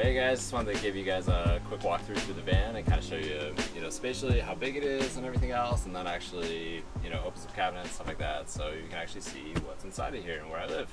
Hey guys, just wanted to give you guys a quick walkthrough through the van and kind of show you, spatially how big it is and everything else, and then actually, open some cabinets, stuff like that, so you can actually see what's inside of here and where I live.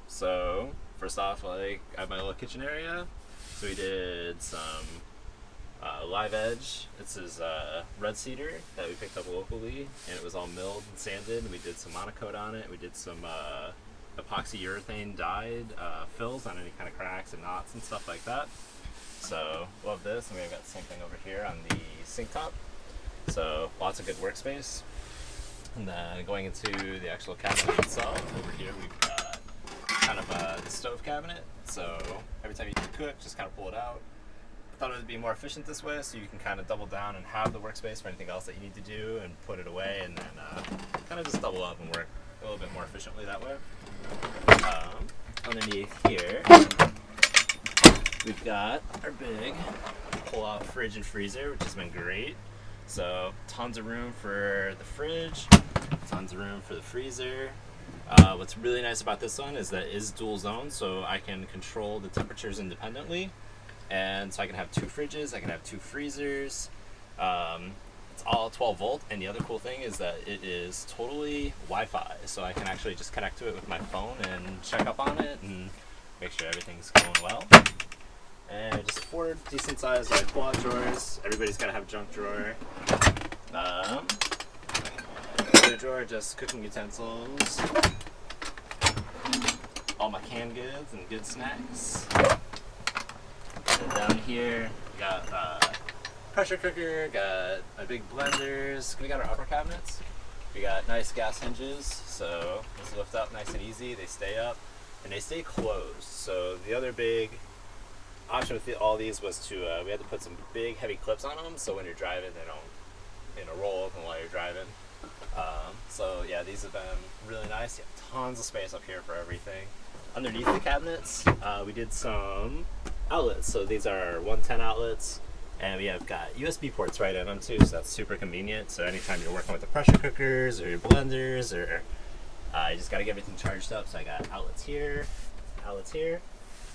So first off, I have my little kitchen area. So we did some live edge. This is red cedar that we picked up locally, and it was all milled and sanded. We did some monocoat on it. We did some epoxy urethane dyed fills on any kind of cracks and knots and stuff like that. So love this, and we've got the same thing over here on the sink top. So lots of good workspace. And then going into the actual cabinet itself, over here we've got kind of the stove cabinet. So every time you cook, just kind of pull it out. I thought it would be more efficient this way, so you can kind of double down and have the workspace for anything else that you need to do and put it away, and then kind of just double up and work a little bit more efficiently that way. Underneath here, we've got our big pull-out fridge and freezer, which has been great. So tons of room for the fridge, tons of room for the freezer. What's really nice about this one is that it is dual zone, so I can control the temperatures independently. And so I can have two fridges, I can have two freezers. It's all 12 volt, and the other cool thing is that it is totally Wi-Fi, so I can actually just connect to it with my phone and check up on it and make sure everything's going well. And just four decent sized pull-out drawers. Everybody's got to have a junk drawer. Other drawer, just cooking utensils. All my canned goods and good snacks. And down here, we got pressure cooker, got my big blenders. We got our upper cabinets. We got nice gas hinges, so these lift up nice and easy. They stay up, and they stay closed. So the other big option with all these was to we had to put some big heavy clips on them, so when you're driving, they don't roll open while you're driving. So yeah, these have been really nice. You have tons of space up here for everything. Underneath the cabinets, we did some outlets. So these are 110 outlets. And we have got USB ports right in them too, so that's super convenient. So anytime you're working with the pressure cookers or your blenders, or you just got to get everything charged up. So I got outlets here,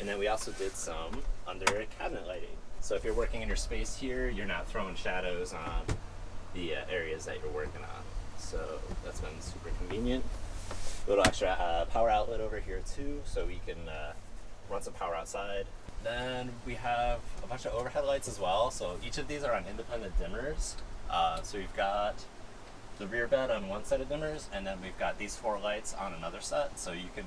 and then we also did some under cabinet lighting. So if you're working in your space here, you're not throwing shadows on the areas that you're working on. So that's been super convenient. A little extra power outlet over here too, so we can run some power outside. Then we have a bunch of overhead lights as well. So each of these are on independent dimmers. So we've got the rear bed on one set of dimmers, and then we've got these four lights on another set. So you can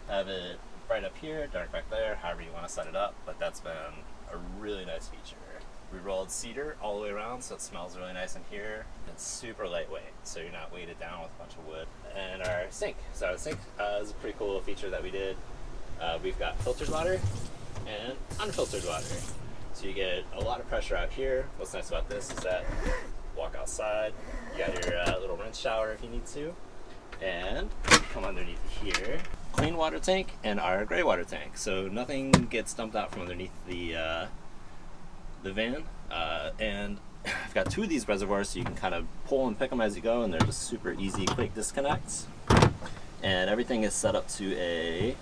have it bright up here, dark back there, however you want to set it up. But that's been a really nice feature. We rolled cedar all the way around, so it smells really nice in here. It's super lightweight, so you're not weighted down with a bunch of wood. And our sink. So our sink is a pretty cool feature that we did. We've got filtered water and unfiltered water. So you get a lot of pressure out here. What's nice about this is that walk outside, you got your little rinse shower if you need to, and come underneath here. Clean water tank and our gray water tank. So nothing gets dumped out from underneath the van. And I've got two of these reservoirs, so you can kind of pull and pick them as you go, and they're just super easy, quick disconnects. And everything is set up to a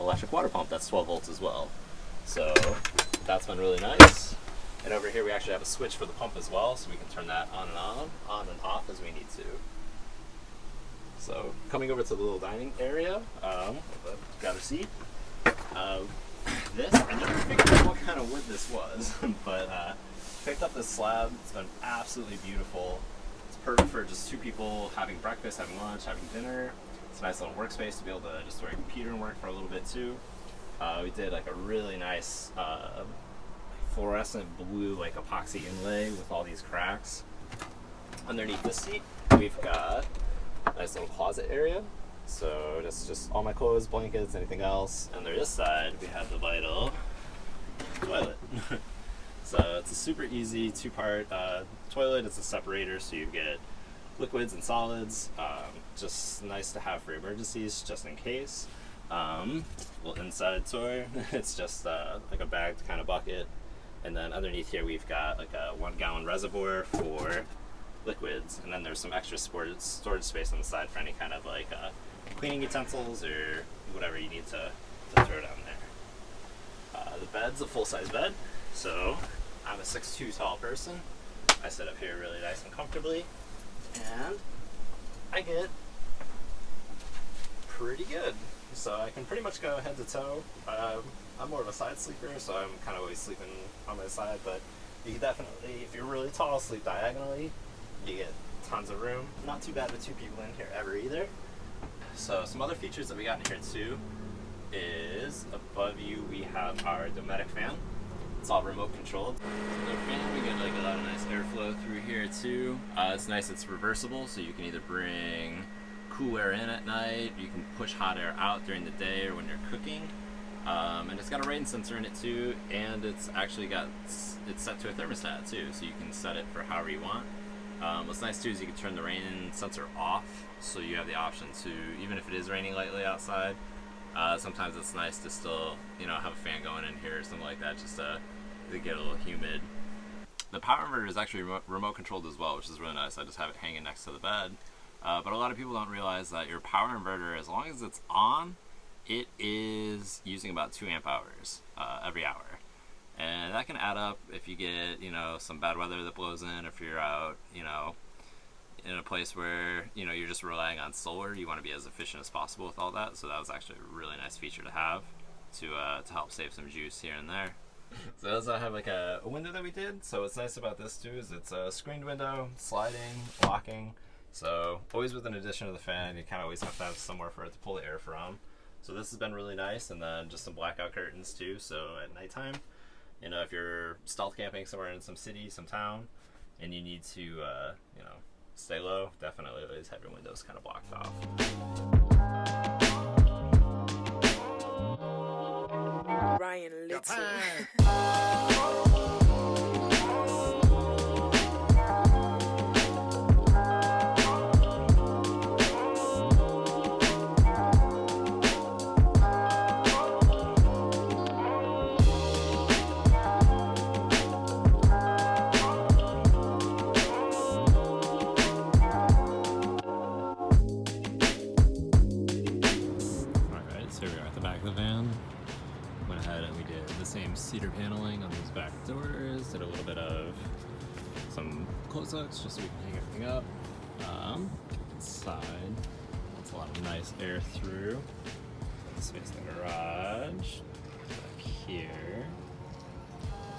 electric water pump that's 12 volts as well. So that's been really nice. And over here we actually have a switch for the pump as well, so we can turn that on and off as we need to. So coming over to the little dining area, got a seat. This, I never figured out what kind of wood this was, but picked up this slab. It's been absolutely beautiful. It's perfect for just two people having breakfast, having lunch, having dinner. It's a nice little workspace to be able to just throw your computer and work for a little bit too. We did like a really nice fluorescent blue epoxy inlay with all these cracks. Underneath this seat, we've got a nice little closet area. So that's just all my clothes, blankets, anything else. And on this side, we have the vital toilet. So it's a super easy two-part toilet. It's a separator, so you get liquids and solids. Just nice to have for emergencies, just in case. Little inside toy. It's just like a bagged kind of bucket. And then underneath here, we've got like a 1 gallon reservoir for liquids. And then there's some extra storage space on the side for any kind of cleaning utensils or whatever you need to throw down there. The bed's a full-size bed, so I'm a 6'2" tall person. I sit up here really nice and comfortably, and I get pretty good. So I can pretty much go head to toe. I'm more of a side sleeper, so I'm kind of always sleeping on my side, but you can definitely, if you're really tall, sleep diagonally. You get tons of room. Not too bad with 2 people in here ever either. So some other features that we got in here too is above you we have our Dometic fan. It's all remote controlled. So the fan, we get like a lot of nice airflow through here too. It's nice, it's reversible, so you can either bring cool air in at night, you can push hot air out during the day or when you're cooking. And it's got a rain sensor in it too, and it's actually it's set to a thermostat too, so you can set it for however you want. What's nice too is you can turn the rain sensor off, so you have the option to, even if it is raining lightly outside, sometimes it's nice to still, have a fan going in here or something like that, just to get a little humid. The power inverter is actually remote controlled as well, which is really nice. I just have it hanging next to the bed. But a lot of people don't realize that your power inverter, as long as it's on, it is using about 2 amp hours every hour. And that can add up if you get, some bad weather that blows in, if you're out, in a place where, you're just relying on solar. You want to be as efficient as possible with all that. So that was actually a really nice feature to have to help save some juice here and there. So does have like a window that we did. So what's nice about this too is it's a screened window, sliding, locking. So always with an addition of the fan, you kind of always have to have somewhere for it to pull the air from. So this has been really nice, and then just some blackout curtains too. So at nighttime, if you're stealth camping somewhere in some city, some town, and you need to, stay low, definitely always have your windows kind of blocked off. Ryan Little. Cedar paneling on these back doors, did a little bit of some close hooks just so we can hang everything up. Inside, that's a lot of nice air through. Space in the garage, back here.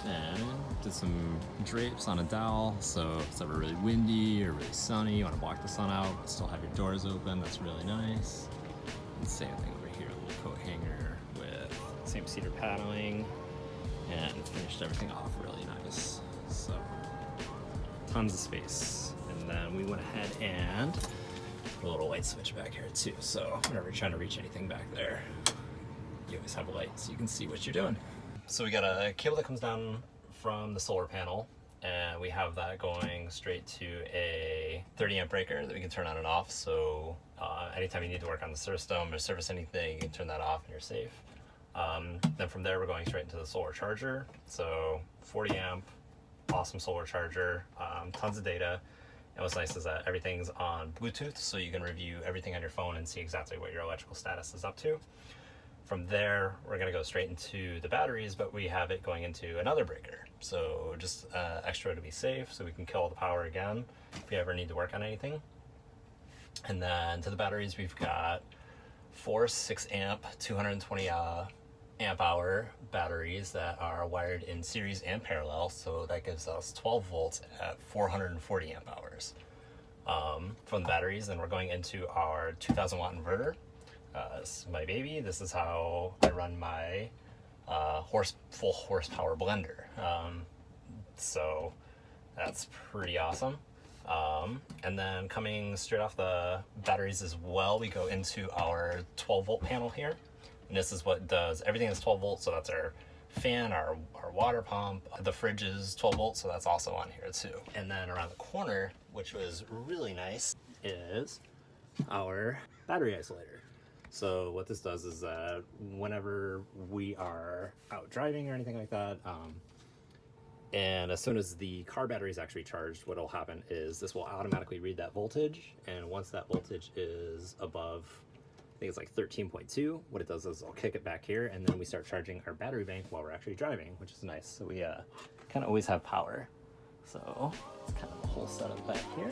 And did some drapes on a dowel, so if it's ever really windy or really sunny, you want to block the sun out, but still have your doors open, that's really nice. And same thing over here, a little coat hanger with same cedar paneling. And finished everything off really nice. So tons of space. And then we went ahead and put a little light switch back here too. So whenever you're trying to reach anything back there, you always have a light so you can see what you're doing. So we got a cable that comes down from the solar panel, and we have that going straight to a 30 amp breaker that we can turn on and off. So anytime you need to work on the system or service anything, you can turn that off and you're safe. Then from there, we're going straight into the solar charger. So 40 amp, awesome solar charger, tons of data. And what's nice is that everything's on Bluetooth, so you can review everything on your phone and see exactly what your electrical status is up to. From there, we're gonna go straight into the batteries, but we have it going into another breaker. So just extra to be safe, so we can kill the power again if we ever need to work on anything. And then to the batteries, we've got 4 6 amp, 220 amp hour batteries that are wired in series and parallel, so that gives us 12 volts at 440 amp hours from the batteries. Then we're going into our 2000 watt inverter. This is my baby. This is how I run my full horsepower blender. So that's pretty awesome. And then coming straight off the batteries as well, we go into our 12 volt panel here. And this is what does everything that's 12 volts. So that's our fan, our water pump. The fridge is 12 volts, so that's also on here too. And then around the corner, which was really nice, is our battery isolator. So what this does is that whenever we are out driving or anything like that, and as soon as the car battery is actually charged, what will happen is this will automatically read that voltage, and once that voltage is above think it's like 13.2. What it does is I'll kick it back here, and then we start charging our battery bank while we're actually driving, which is nice. So we kind of always have power. So it's kind of the whole setup back here.